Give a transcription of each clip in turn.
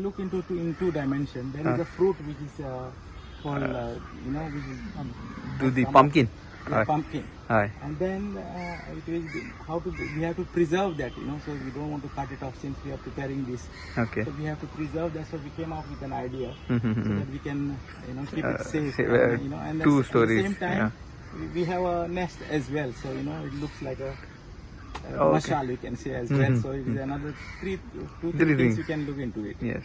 look into in two dimension. There is a fruit which is called which is To the pumpkin. pumpkin. Hi. And then it is we have to preserve that, so we don't want to cut it off since we are preparing this. Okay. So we have to preserve that. So we came up with an idea so Mm-hmm. that we can keep it safe. And two at stories. the same time, we have a nest as well. So it looks like a Okay. mashal, you can say as well. So it is another three Three things things. you can look into it. Yes.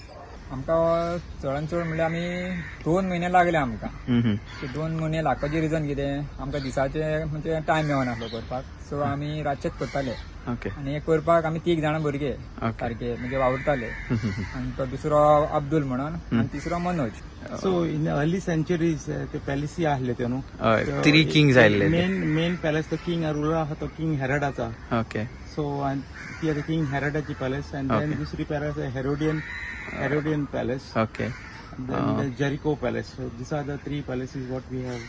आमकां चडांत चड म्हणल्यार आमी 2 म्हयने लागले आमकां. Mm-hmm. ते 2 म्हयने लागपाचें रिजन कितें आमकां दिसाचे म्हणजे टायम मेळनासलो करपाक. सो आमी रातचेच करताले Okay. आनी हे करपाक आमी 3 जाणां भुरगे Okay. सारके म्हणजे वावुरताले. आनी तो दुसरो अब्दुल म्हणून आनी तिसरो Manoj. So in the early centuries, the palace आसले ते न्हू. Three kings आयिल्ले ते. Main palace तो King Arula हा तो King Herodaचा. Okay. So and here the King Herodaची palace, and then दुसरी palace Herodian palace, Okay. and then the Jericho palace. So these are the three palaces what we have